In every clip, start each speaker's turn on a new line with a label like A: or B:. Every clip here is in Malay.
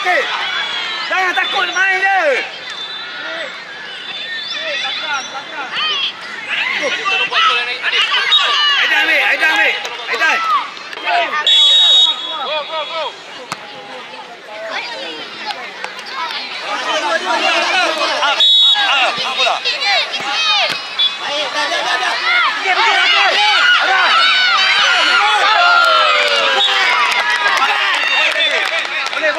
A: sikit. Jangan takut main je. Aidan ambil. Aidan. Go. Bola. Baik, dah. Pergi. Ada. Boleh.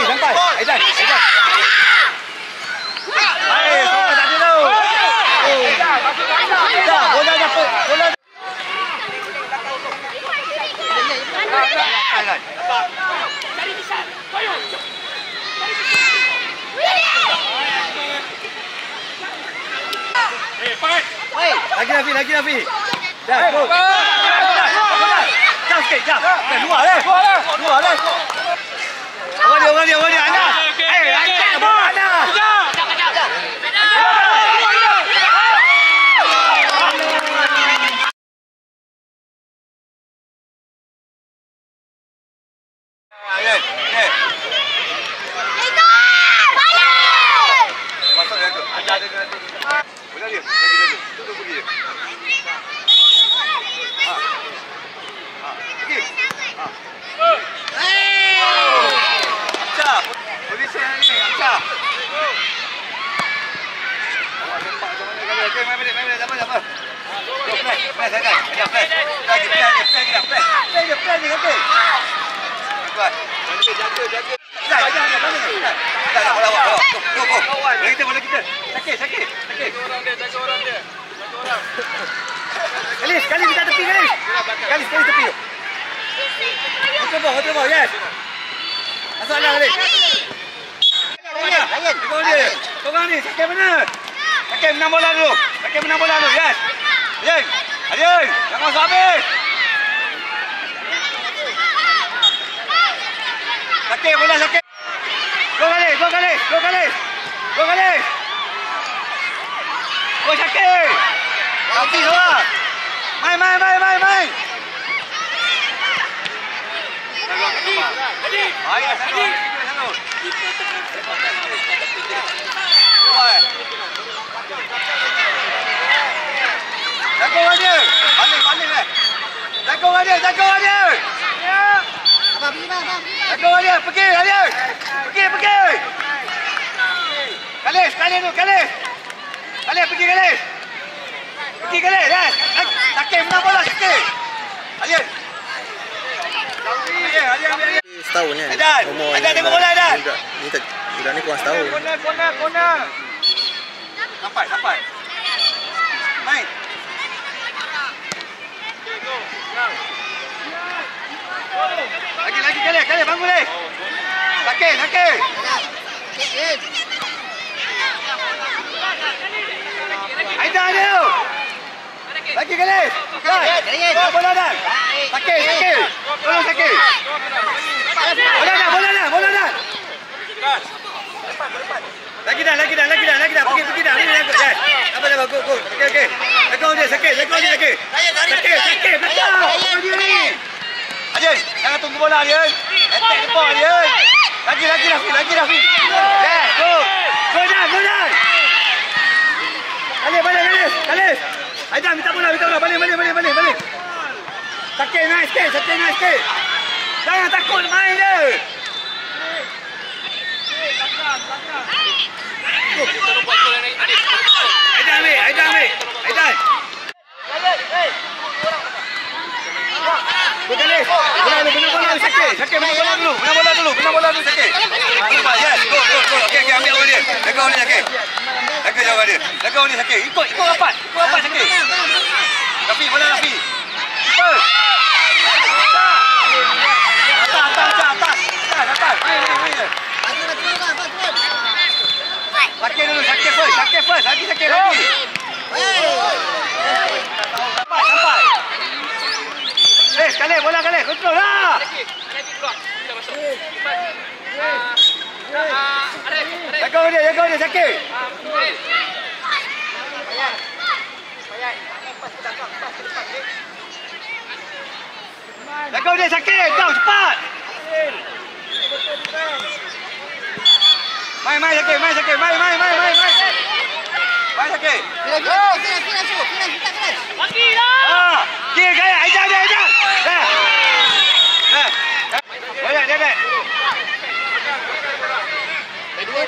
A: Sampai. Aidan. Baik, bola tak ada tu. Dah, bola dapat. Bola. Cari besar. Koyo. Lagi Nafi. Dah, go. Jam sikit. Luar lah. Orang dia. Ana. Angkat bola Ana. Sakit. Sekali kita tepi Galis. Sekali tepi. Betul bawah, yes. Masuk lah Galis. Korang ni, Sakit benar. Sakit menang bola dulu, yes. Adil, jangan masuk habis. Sakit, bola Sakit. Go Galis. Go Sakit. Nanti seorang. Main. Jago dia. Balik. Jago dia. Abang pergi bang. Jago dia. Pergi. Galis. Pergi Galis. Yes. Sakit menang bola Sakit. Alien.
B: Setahun kan?
A: Aidan tengok bola Aidan.
B: Budak ni kurang setahun.
A: Corner. Sampai. Main. Lagi Galis bangun Galis. Sakit. Aidan dia. Lagi Galis. Bola dah. Sakit. Tolong Sakit. Bola dah. Lagi dah. Pergi dah. Ini aku. Yes. Apa go. Okey. Jaga dia Sakit. Sakit. Belakang. Dia ni. Adil, jangan tunggu bola Adil. Attack depan Adil. Lagi Rafi. Yes, go. Go dah. Galis. Aidan minta bola. Balik. Sakit naik sikit. Jangan takut main je. Aidan ambil. Galis. Bola Sakit. Menang bola dulu Sakit. Yes, go. Okey, ambil bola dia. Jaga bola Sakit. Jaga dia Sakit. Ikut rapat Sakit. Rafi. Cepat. Atas. Sakit dulu, Sakit first. Lagi Sakit lagi. Sampai. Sekali bola Galis. Kontrol lah. Jaga dia Sakit. Jaga dia sakit. Kau cepat. Main sakit. Main sakit. Main sakit.
C: Lagi dah.
A: Dia gaya. Ajar. Dah. Banyak dia.
C: Dua.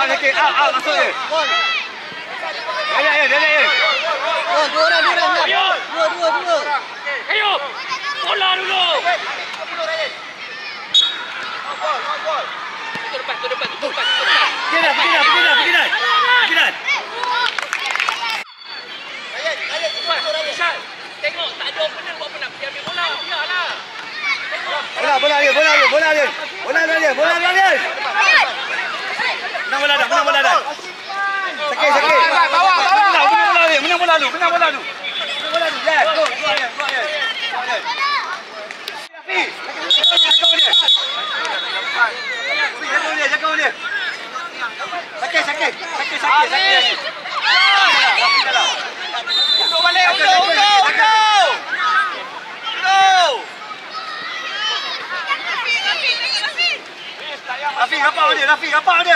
A: Sakit. Masuk dia. Gaya.
C: Dua orang. Dua.
D: Ayo, bola dulu. Ke depan.
A: Pergi dah.
D: Syal, tengok tak ada opener buat apa nak pergi ambil bola. Biarlah.
A: Bola dia. Menang bola dah. Sakit.
C: Bawa.
A: Menang bola dulu. Yes, go dia. Jaga dia. Sakit.
C: Duduk balik.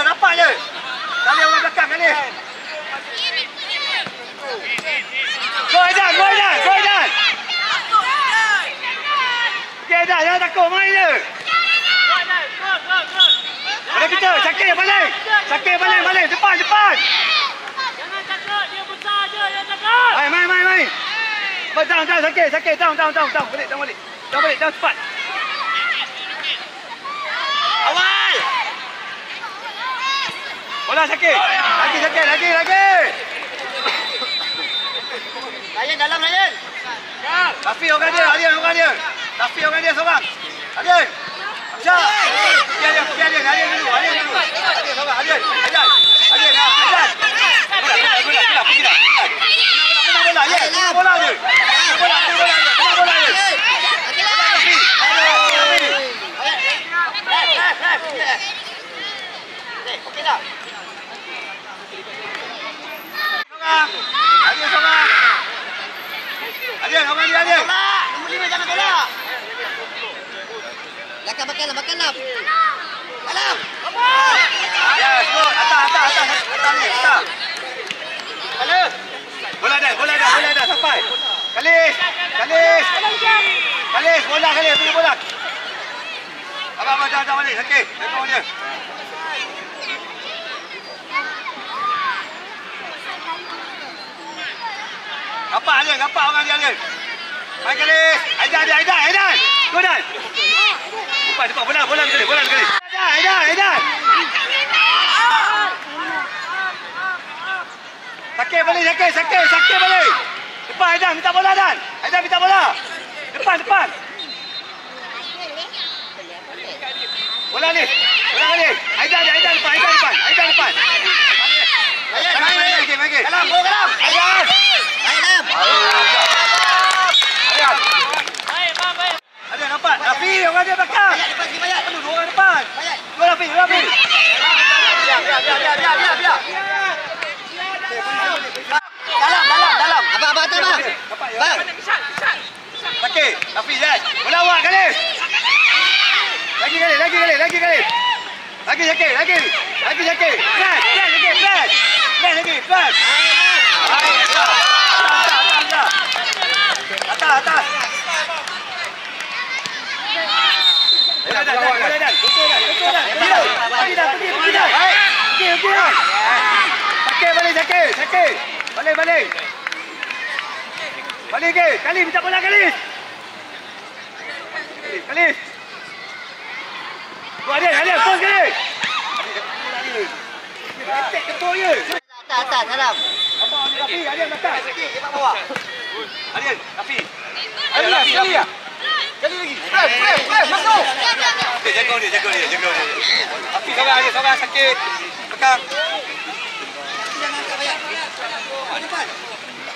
A: Rapat dia. Kali orang belakang kali. Go Aidan. Okay, dah, jangan takut, main je. Balik kita, sakit balik. Depan.
D: Jangan takut, dia besar je, jangan takut.
A: Main. Down, sakit. Down, balik. Down cepat.
C: Awal.
A: Bola sakit. Lagi.
C: Layan dalam.
A: Rafi orang dia, Rafi orang dia seorang. Adil. Syah. Biar dia dulu. Adil seorang. Adil. Pergi dah. Menang bola, ya. Menang bola je.
C: Okey dah.
A: Adil seorang. Adil, orang dia.
C: Nombor 5 jangan tolak. Makan lah. Dalam.
A: Yes, good. Atas ni. Bola dah sampai. Kalis. Bola. Beri bola. Abang dah balik. Sakit. Tengok dia. Gapak orang dia. Main Kalis. Aidan. Go Dan. Cepat bola sekali. Aidan. Sakit balik. Depan Aidan minta bola Dan. Aidan minta bola. Depan. Bola ni. Aidan depan. Main lagi.
C: Dalam.
A: Aidan.
D: Baik.
A: Ada nampak? Rafi, orang dia belakang.
C: Bayar.
A: Dua orang depan. Dua Rafi.
C: Biar. Dalam. Abang atas bang. Bang.
A: Sakit. Rafi, Zaz. Bola awak kali. Lagi kali. Lagi sakit. Flash. Atas. Pergi dah. Sakit. Balik ke? Kali minta bola Kalis. Tu ada, pos kali. Attack tepuk je.
C: Atas dalam.
A: Apa Rafi? Ada belakang.
C: Sikit dia bawah.
A: Ada Rafi.
C: Kali lagi. Fresh, masuk.
A: Jaga dia. Rafi seorang sakit. Belakang.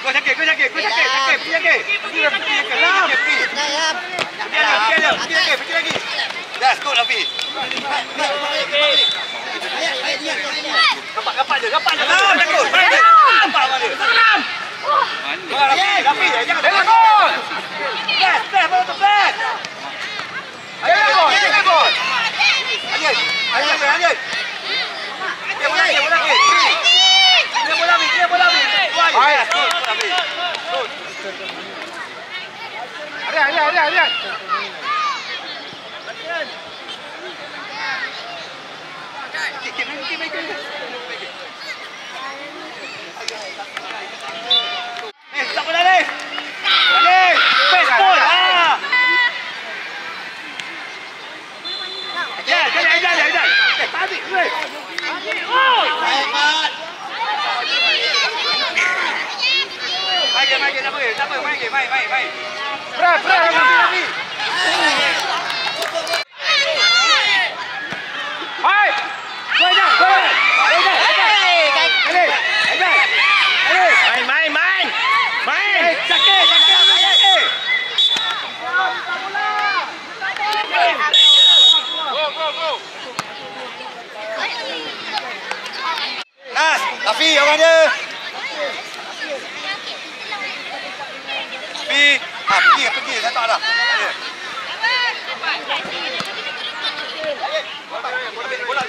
A: Kau sakit. Pergi lagi. Dah, skor Rafi. Gapak je. Takut. Gapak dia. Anjir. Dia bola lagi. Dia bola lagi. Baik. Ada. Tak bola ni. Baseball. Ya, jadi. Tadi. Main. Berat. Hai. Main. Sakit. Go. Nas, Afi orang dia. Afi, pergi. Saya tak ada. Bola.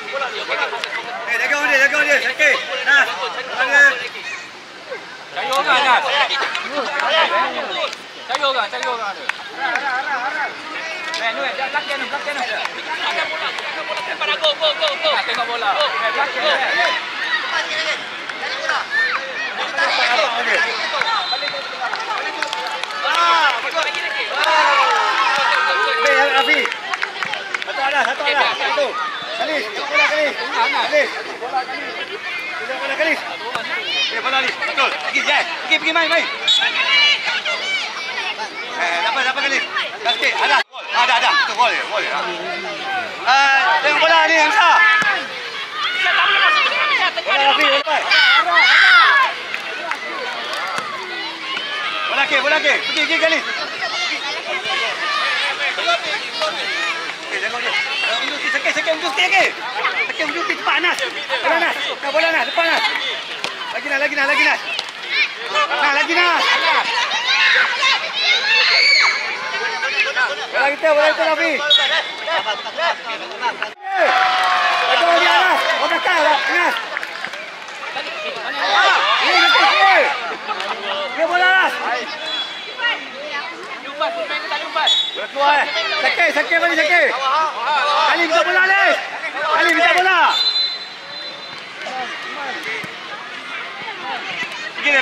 A: Jaga dia. Sakit. Nas. Orang dia.
D: Cari orang dah. Cari orang tu. Belakang tu. Ada bola. Pada go. Tengok bola. Belakang tu.
A: Afi. Satu ada. Satu. Kali. Bola kali. Bola kali. Betul. Pergi main. Dapat kali. Basket. Ada. Itu gol dia. Tengok bola ni yang sah. Bola Afi. Bola ke. Pergi kali. Jangan dia. Sakit unjuk sikit lagi. Sakit unjuk sikit cepat Nas. Bola Nas. Depan Nas. Lagi Nas. Lagi Nas. Bola kita Afi. Ada lagi Nas. Bola belakang Nas. Dia bola Nas. Bola keluar. Sakit balik. Kali minta bola Alex. Pergi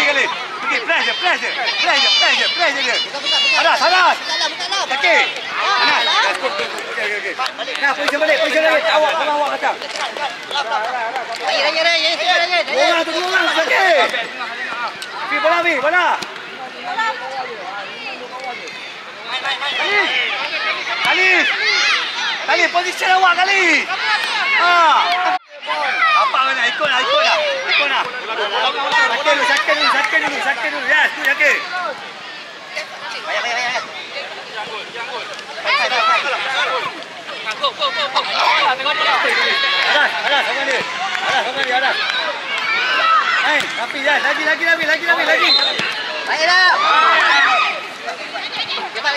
A: kali. Pergi flash dia. Adas. Sakit. Okey. Nah, position balik. Awak kata. Bola tu sakit. Bola. Kali position awak kali. Apa nak ikut lah. Sakit dulu. Ya, tu sakit. Bayar.
D: Go.
A: Ada, sama dia. Hai, tapi ya, lagi.
C: Baik dah. Cepat.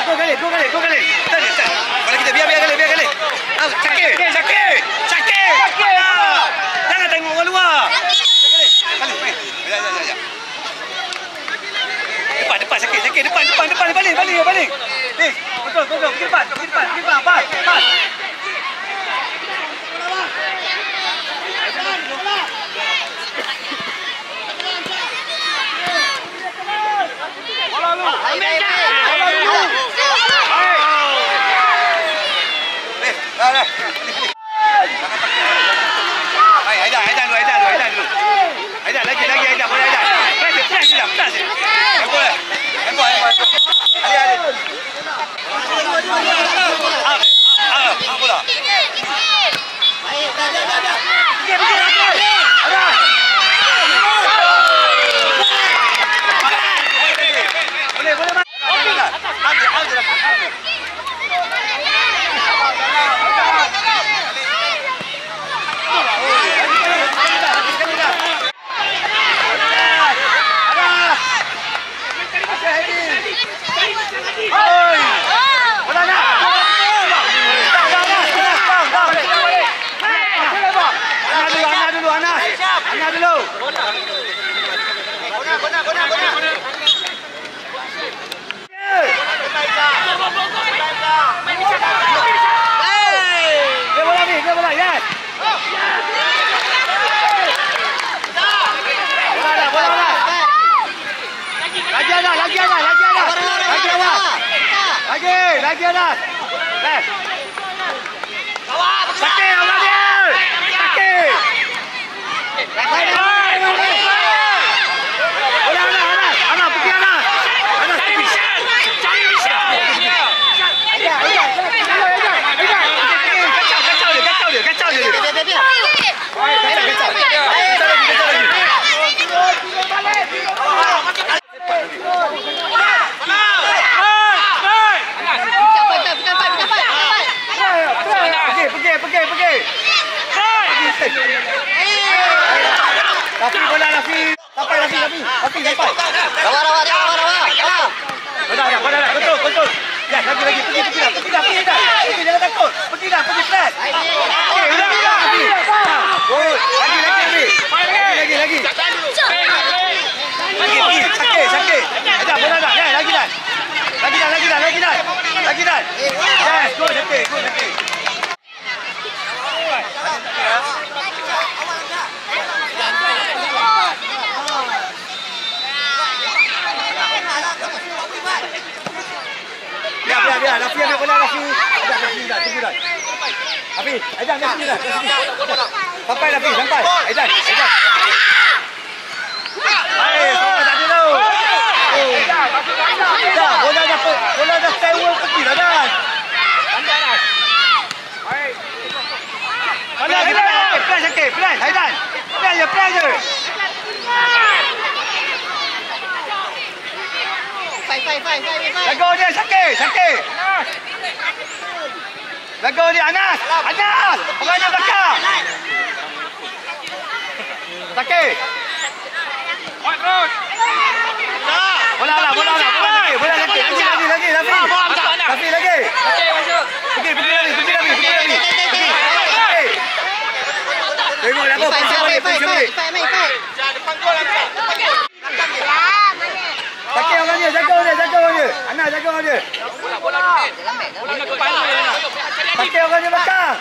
A: Go kali. Bola kita biar kali. Sakit. Jangan tengok orang luar. Kali. Ya. Depan sakit. Depan balik. Ni, betul. Pergi depan. Pas. Bola lu. Ambil. Dah. Hai, Aidan dulu. Aidan lagi Aidan, boleh Aidan. Flash dia. Boleh. Ada. Bola.
C: Baik, dah.
A: Pergi. Ada. Boleh. Ambil. Bola nak. Lagi Anas. Sakit orang dia. Sakit. Anas pergi Anas. Anas pergi. Kacau dia. Pergi. Rafi bola Rafi. Sampai. Rawa. Dah. Betul. Ya, lagi. Pergi dah. Jangan takut. Pergi flat. Good. Lagi. Sakit. Ajak bola dah. Ya, lagi dah. Yes, good, sakit. Biar. Rafi ambil bola, Rafi. Tunggu dah. Rafi, Aizan ambil sini dah. Sampai Rafi. Aizan. Baik, tak ada tau. Dah, bola dah skywall pergi dah dah. Plan, Aizan. Plan je. Jaga dia, sakit. Jaga dia, Anas. Orang dia belakang. Sakit. Bola sakit. Lagi. Rafi lagi. Pergi lagi. Tengok apa posisi balik. Sakit orang dia, jaga orang dia. Anas jaga orang dia.
D: Bola kepala dia.
A: Sakit orang dia belakang.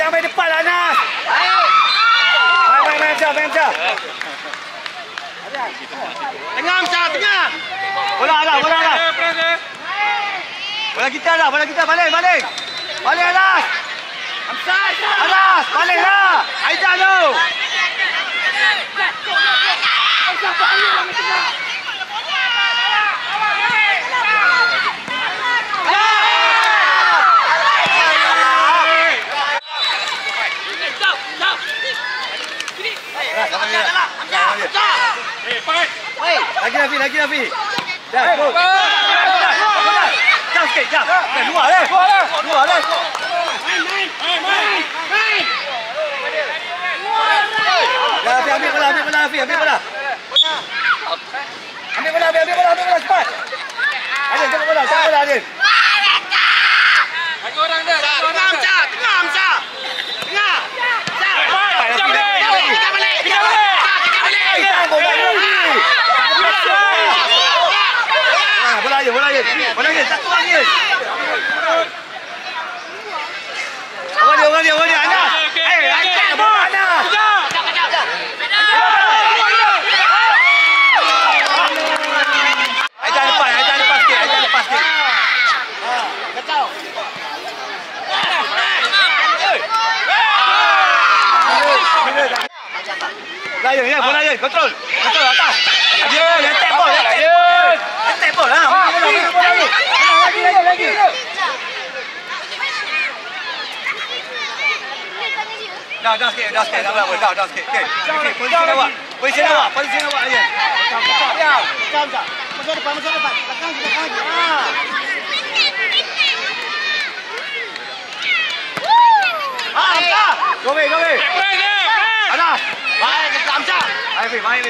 A: Sampai depan lah Anas. Main Amsyar. Tengah Amsyar, tengah. Bola Anas. Bola kita balik. Balik Anas. Anas, balik lah. Aizan tu. Lagi Rafi. Dah, go. Jam sikit, jam. Luar leh. Main. Rafi, ambil bola. Ambil bola cepat. Adil, tengok bola, Adil.
D: Lagi orang dah.
C: Tengah Amsyar.
D: Kita balik.
A: Bola je. Satu orang je. Orang dia. Anas. Ajak bola Anas. Aizan lepas sikit.
C: Kacau.
A: Bola je. Kontrol atas. Dia letak bol. Letak bol lah. Bola lagi. Dah sikit. Dah sikit. Okey. Posisi awak aja.
C: Kacau. Masuk depan. Belakang lagi.
A: Amsyar. Go away. Anas.
C: Baik, Amsyar.
A: Main.